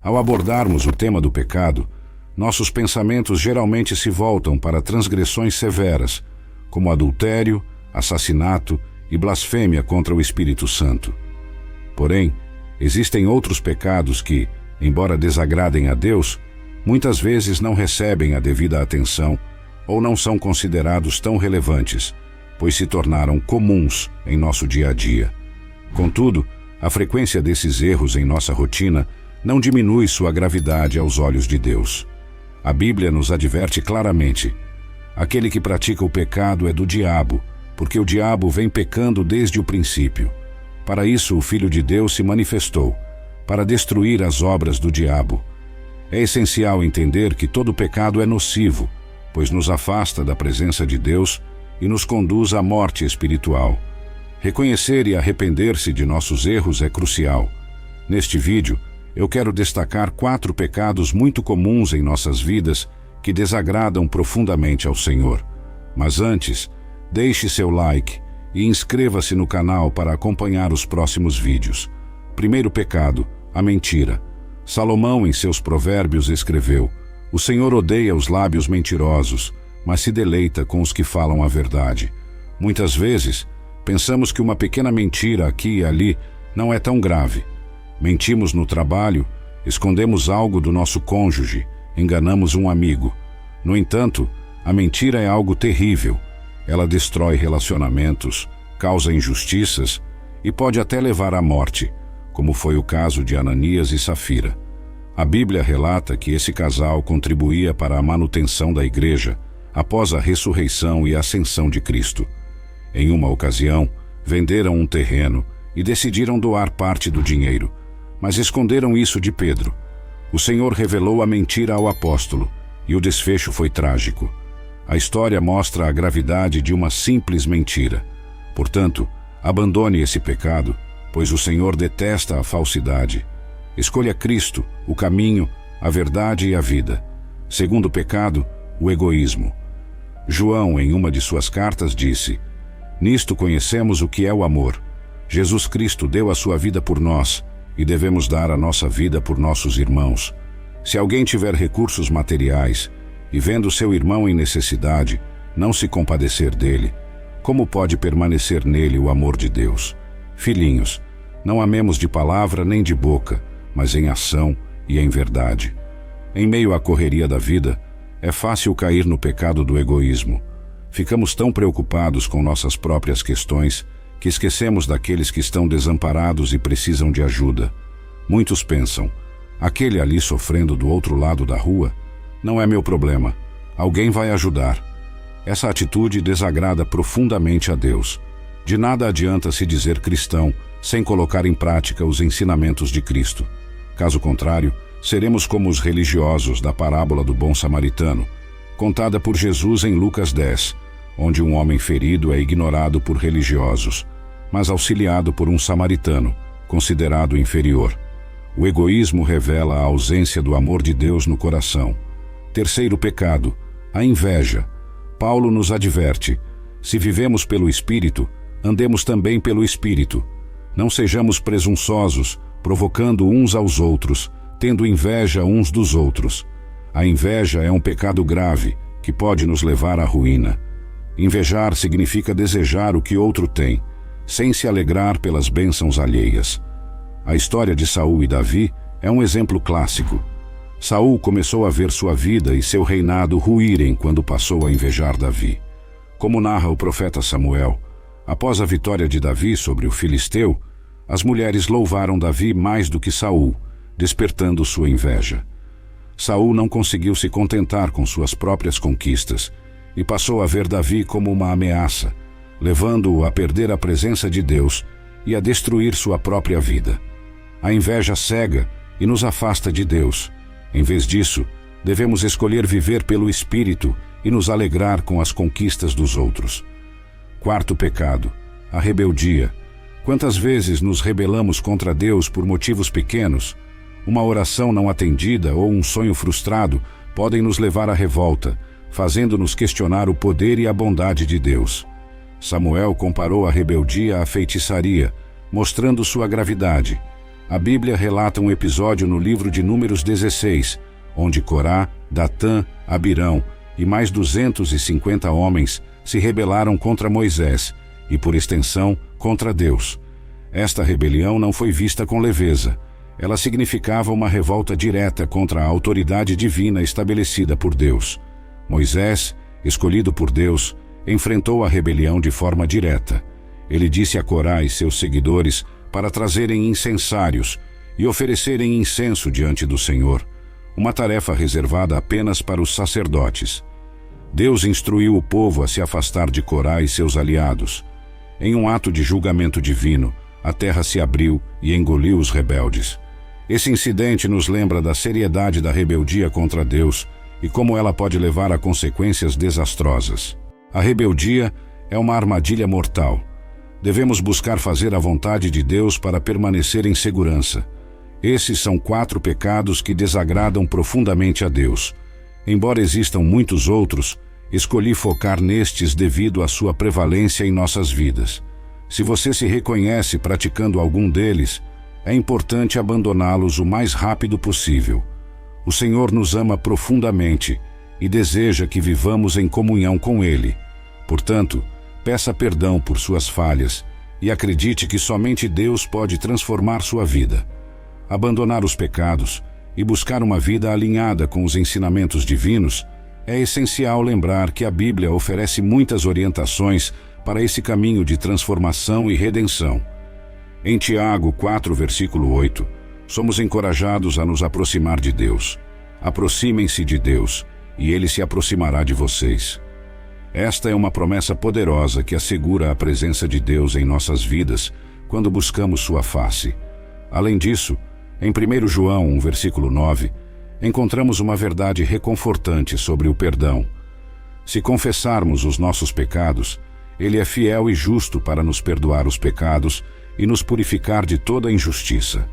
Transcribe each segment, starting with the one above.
Ao abordarmos o tema do pecado, nossos pensamentos geralmente se voltam para transgressões severas, como adultério, assassinato e blasfêmia contra o Espírito Santo. Porém, existem outros pecados que, embora desagradem a Deus, muitas vezes não recebem a devida atenção ou não são considerados tão relevantes, pois se tornaram comuns em nosso dia a dia. Contudo, a frequência desses erros em nossa rotina não diminui sua gravidade aos olhos de Deus. A Bíblia nos adverte claramente: aquele que pratica o pecado é do diabo, porque o diabo vem pecando desde o princípio. Para isso o Filho de Deus se manifestou, para destruir as obras do diabo. É essencial entender que todo pecado é nocivo, pois nos afasta da presença de Deus e nos conduz à morte espiritual. Reconhecer e arrepender-se de nossos erros é crucial. Neste vídeo, eu quero destacar 4 pecados muito comuns em nossas vidas que desagradam profundamente ao Senhor. Mas antes, deixe seu like e inscreva-se no canal para acompanhar os próximos vídeos. Primeiro pecado, a mentira. Salomão, em seus provérbios, escreveu: o Senhor odeia os lábios mentirosos, mas se deleita com os que falam a verdade. Muitas vezes, pensamos que uma pequena mentira aqui e ali não é tão grave. Mentimos no trabalho, escondemos algo do nosso cônjuge, enganamos um amigo. No entanto, a mentira é algo terrível. Ela destrói relacionamentos, causa injustiças e pode até levar à morte, como foi o caso de Ananias e Safira. A Bíblia relata que esse casal contribuía para a manutenção da igreja após a ressurreição e ascensão de Cristo. Em uma ocasião, venderam um terreno e decidiram doar parte do dinheiro, mas esconderam isso de Pedro. O Senhor revelou a mentira ao apóstolo e o desfecho foi trágico. A história mostra a gravidade de uma simples mentira. Portanto, abandone esse pecado, pois o Senhor detesta a falsidade. Escolha Cristo, o caminho, a verdade e a vida. Segundo pecado, o egoísmo. João, em uma de suas cartas, disse: nisto conhecemos o que é o amor. Jesus Cristo deu a sua vida por nós e devemos dar a nossa vida por nossos irmãos. Se alguém tiver recursos materiais e vendo seu irmão em necessidade, não se compadecer dele, como pode permanecer nele o amor de Deus? Filhinhos, não amemos de palavra nem de boca, mas em ação e em verdade. Em meio à correria da vida, é fácil cair no pecado do egoísmo. Ficamos tão preocupados com nossas próprias questões que esquecemos daqueles que estão desamparados e precisam de ajuda. Muitos pensam: aquele ali sofrendo do outro lado da rua, não é meu problema, alguém vai ajudar. Essa atitude desagrada profundamente a Deus. De nada adianta se dizer cristão sem colocar em prática os ensinamentos de Cristo. Caso contrário, seremos como os religiosos da parábola do bom samaritano, contada por Jesus em Lucas 10, onde um homem ferido é ignorado por religiosos, mas auxiliado por um samaritano, considerado inferior. O egoísmo revela a ausência do amor de Deus no coração. Terceiro pecado, a inveja. Paulo nos adverte: se vivemos pelo Espírito, andemos também pelo Espírito. Não sejamos presunçosos, provocando uns aos outros, tendo inveja uns dos outros. A inveja é um pecado grave que pode nos levar à ruína. Invejar significa desejar o que outro tem, sem se alegrar pelas bênçãos alheias. A história de Saul e Davi é um exemplo clássico. Saul começou a ver sua vida e seu reinado ruírem quando passou a invejar Davi. Como narra o profeta Samuel, após a vitória de Davi sobre o filisteu, as mulheres louvaram Davi mais do que Saul, despertando sua inveja. Saul não conseguiu se contentar com suas próprias conquistas e passou a ver Davi como uma ameaça, levando-o a perder a presença de Deus e a destruir sua própria vida. A inveja cega e nos afasta de Deus. Em vez disso, devemos escolher viver pelo Espírito e nos alegrar com as conquistas dos outros. Quarto pecado, a rebeldia. Quantas vezes nos rebelamos contra Deus por motivos pequenos? Uma oração não atendida ou um sonho frustrado podem nos levar à revolta, fazendo-nos questionar o poder e a bondade de Deus. Samuel comparou a rebeldia à feitiçaria, mostrando sua gravidade. A Bíblia relata um episódio no livro de Números 16, onde Corá, Datã, Abirão e mais 250 homens se rebelaram contra Moisés e, por extensão, contra Deus. Esta rebelião não foi vista com leveza. Ela significava uma revolta direta contra a autoridade divina estabelecida por Deus. Moisés, escolhido por Deus, enfrentou a rebelião de forma direta. Ele disse a Corá e seus seguidores para trazerem incensários e oferecerem incenso diante do Senhor, uma tarefa reservada apenas para os sacerdotes. Deus instruiu o povo a se afastar de Corá e seus aliados. Em um ato de julgamento divino, a terra se abriu e engoliu os rebeldes. Esse incidente nos lembra da seriedade da rebeldia contra Deus e como ela pode levar a consequências desastrosas. A rebeldia é uma armadilha mortal. Devemos buscar fazer a vontade de Deus para permanecer em segurança. Esses são 4 pecados que desagradam profundamente a Deus. Embora existam muitos outros, escolhi focar nestes devido à sua prevalência em nossas vidas. Se você se reconhece praticando algum deles, é importante abandoná-los o mais rápido possível. O Senhor nos ama profundamente e deseja que vivamos em comunhão com Ele. Portanto, peça perdão por suas falhas e acredite que somente Deus pode transformar sua vida. Abandonar os pecados e buscar uma vida alinhada com os ensinamentos divinos, é essencial lembrar que a Bíblia oferece muitas orientações para esse caminho de transformação e redenção. Em Tiago 4, versículo 8, somos encorajados a nos aproximar de Deus. Aproximem-se de Deus, e Ele se aproximará de vocês. Esta é uma promessa poderosa que assegura a presença de Deus em nossas vidas quando buscamos sua face. Além disso, em 1 João 1, versículo 9, encontramos uma verdade reconfortante sobre o perdão. Se confessarmos os nossos pecados, Ele é fiel e justo para nos perdoar os pecados e nos purificar de toda injustiça.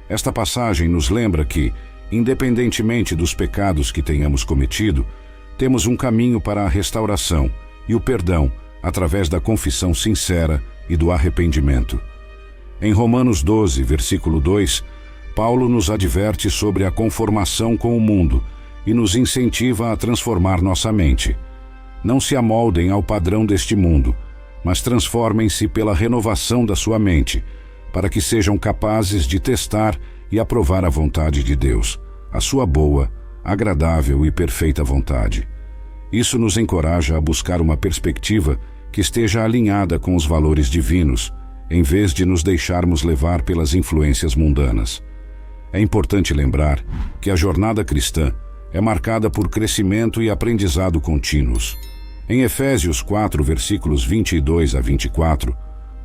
Esta passagem nos lembra que, independentemente dos pecados que tenhamos cometido, temos um caminho para a restauração e o perdão através da confissão sincera e do arrependimento. Em Romanos 12, versículo 2, Paulo nos adverte sobre a conformação com o mundo e nos incentiva a transformar nossa mente. Não se amoldem ao padrão deste mundo, mas transformem-se pela renovação da sua mente, para que sejam capazes de testar e aprovar a vontade de Deus, a sua boa, agradável e perfeita vontade. Isso nos encoraja a buscar uma perspectiva que esteja alinhada com os valores divinos, em vez de nos deixarmos levar pelas influências mundanas. É importante lembrar que a jornada cristã é marcada por crescimento e aprendizado contínuos. Em Efésios 4, versículos 22 a 24,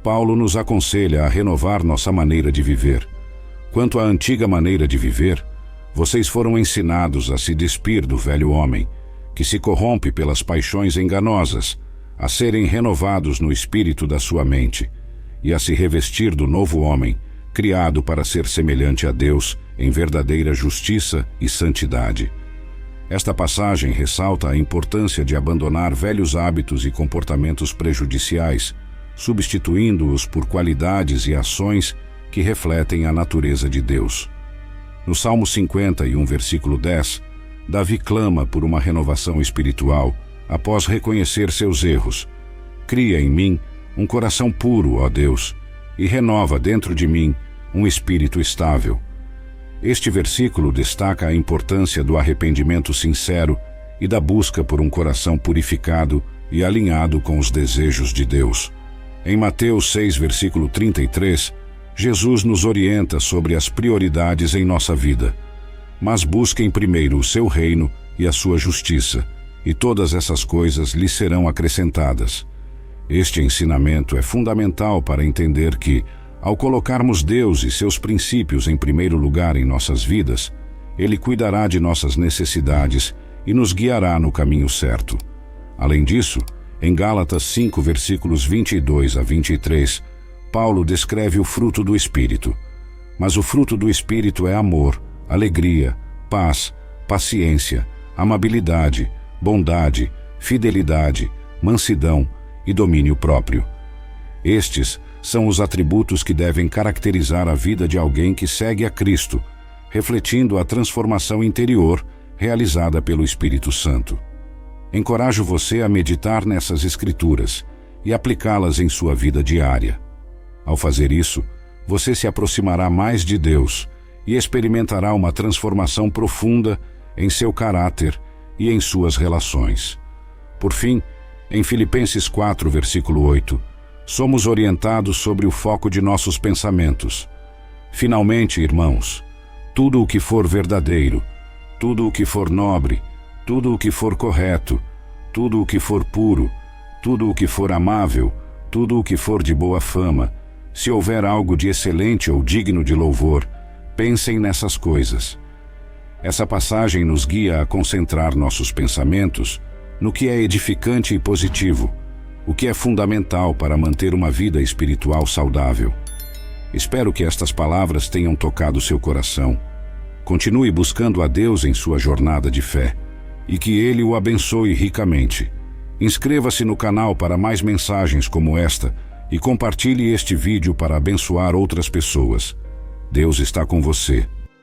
Paulo nos aconselha a renovar nossa maneira de viver. Quanto à antiga maneira de viver, vocês foram ensinados a se despir do velho homem, que se corrompe pelas paixões enganosas, a serem renovados no espírito da sua mente, e a se revestir do novo homem, criado para ser semelhante a Deus em verdadeira justiça e santidade. Esta passagem ressalta a importância de abandonar velhos hábitos e comportamentos prejudiciais, substituindo-os por qualidades e ações que refletem a natureza de Deus. No Salmo 51, versículo 10, Davi clama por uma renovação espiritual após reconhecer seus erros. Cria em mim um coração puro, ó Deus, e renova dentro de mim um espírito estável. Este versículo destaca a importância do arrependimento sincero e da busca por um coração purificado e alinhado com os desejos de Deus. Em Mateus 6, versículo 33, Jesus nos orienta sobre as prioridades em nossa vida. Mas busquem primeiro o seu reino e a sua justiça, e todas essas coisas lhes serão acrescentadas. Este ensinamento é fundamental para entender que, ao colocarmos Deus e seus princípios em primeiro lugar em nossas vidas, Ele cuidará de nossas necessidades e nos guiará no caminho certo. Além disso, em Gálatas 5, versículos 22 a 23, Paulo descreve o fruto do Espírito. Mas o fruto do Espírito é amor, alegria, paz, paciência, amabilidade, bondade, fidelidade, mansidão e domínio próprio. Estes são os atributos que devem caracterizar a vida de alguém que segue a Cristo, refletindo a transformação interior realizada pelo Espírito Santo. Encorajo você a meditar nessas Escrituras e aplicá-las em sua vida diária. Ao fazer isso, você se aproximará mais de Deus e experimentará uma transformação profunda em seu caráter e em suas relações. Por fim, em Filipenses 4, versículo 8, somos orientados sobre o foco de nossos pensamentos. Finalmente, irmãos, tudo o que for verdadeiro, tudo o que for nobre, tudo o que for correto, tudo o que for puro, tudo o que for amável, tudo o que for de boa fama, se houver algo de excelente ou digno de louvor, pensem nessas coisas. Essa passagem nos guia a concentrar nossos pensamentos no que é edificante e positivo, o que é fundamental para manter uma vida espiritual saudável. Espero que estas palavras tenham tocado seu coração. Continue buscando a Deus em sua jornada de fé e que Ele o abençoe ricamente. Inscreva-se no canal para mais mensagens como esta e compartilhe este vídeo para abençoar outras pessoas. Deus está com você.